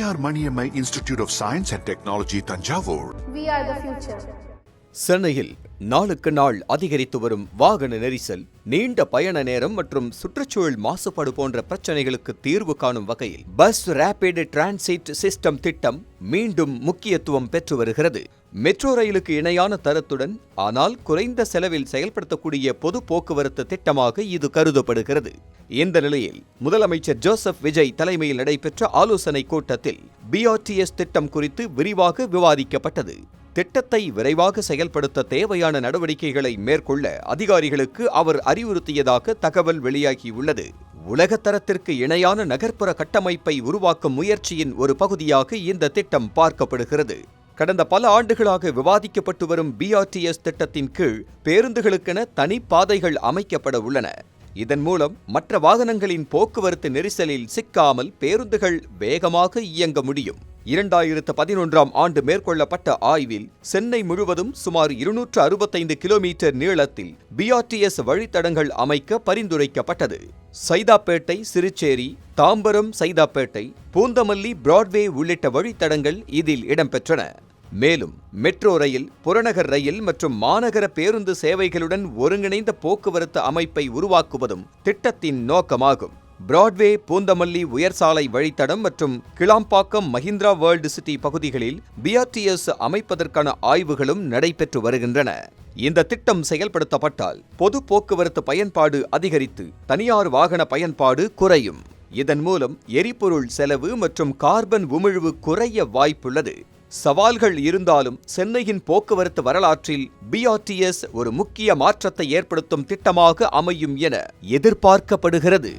Taniyar Maniammai Institute of Science and Technology, Tanjavur. We are the future. சென்னையில் நாளுக்கு நாள் அதிகரித்து வரும் வாகன நெரிசல், நீண்ட பயண நேரம் மற்றும் சுற்றுச்சூழல் மாசுபாடு போன்ற பிரச்சனைகளுக்கு தீர்வு காணும் வகையில் பஸ் ரேபிட் டிரான்சிட் சிஸ்டம் திட்டம் மீண்டும் முக்கியத்துவம் பெற்று வருகிறது. மெட்ரோ ரயிலுக்கு இணையான தரத்துடன் ஆனால் குறைந்த செலவில் செயல்படுத்தக்கூடிய பொது போக்குவரத்து திட்டமாக இது கருதப்படுகிறது. இந்த நிலையில் முதலமைச்சர் ஜோசப் விஜய் தலைமையில் நடைபெற்ற ஆலோசனைக் கூட்டத்தில் BRTS திட்டம் குறித்து விரிவாக விவாதிக்கப்பட்டது. திட்டத்தை விரைவாக செயல்படுத்த தேவையான நடவடிக்கைகளை மேற்கொள்ள அதிகாரிகளுக்கு அவர் அறிவுறுத்தியதாக தகவல் வெளியாகியுள்ளது. உலகத்தரத்திற்கு இணையான நகர்ப்புற கட்டமைப்பை உருவாக்கும் முயற்சியின் ஒரு பகுதியாக இந்த திட்டம் பார்க்கப்படுகிறது. கடந்த பல ஆண்டுகளாக விவாதிக்கப்பட்டு வரும் BRTS திட்டத்தின் கீழ் பேருந்துகளுக்கென தனி பாதைகள் அமைக்கப்பட உள்ளன. இதன் மூலம் மற்ற வாகனங்களின் போக்குவரத்து நெரிசலில் சிக்காமல் பேருந்துகள் வேகமாக இயங்க முடியும். 2011ஆம் ஆண்டு மேற்கொள்ளப்பட்ட ஆய்வில் சென்னை முழுவதும் சுமார் 265 கிலோமீட்டர் நீளத்தில் BRTS வழித்தடங்கள் அமைக்க பரிந்துரைக்கப்பட்டது. சைதாப்பேட்டை, சிறுச்சேரி, தாம்பரம், சைதாப்பேட்டை, பூந்தமல்லி, பிராட்வே உள்ளிட்ட வழித்தடங்கள் இதில் இடம்பெற்றன. மேலும் மெட்ரோ ரயில், புறநகர் ரயில் மற்றும் மாநகர பேருந்து சேவைகளுடன் ஒருங்கிணைந்த போக்குவரத்து அமைப்பை உருவாக்குவதும் திட்டத்தின் நோக்கமாகும். பிராட்வே, பூந்தமல்லி உயர்சாலை வழித்தடம் மற்றும் கிளாம்பாக்கம், மஹிந்திரா வேர்ல்டு சிட்டி பகுதிகளில் BRTS அமைப்பதற்கான ஆய்வுகளும் நடைபெற்று வருகின்றன. இந்த திட்டம் செயல்படுத்தப்பட்டால் பொது போக்குவரத்து பயன்பாடு அதிகரித்து தனியார் வாகன பயன்பாடு குறையும். இதன் மூலம் எரிபொருள் செலவு மற்றும் கார்பன் உமிழ்வு குறைய வாய்ப்புள்ளது. சவால்கள் இருந்தாலும் சென்னையின் போக்குவரத்து வரலாற்றில் BRTS ஒரு முக்கிய மாற்றத்தை ஏற்படுத்தும் திட்டமாக அமையும் என எதிர்பார்க்கப்படுகிறது.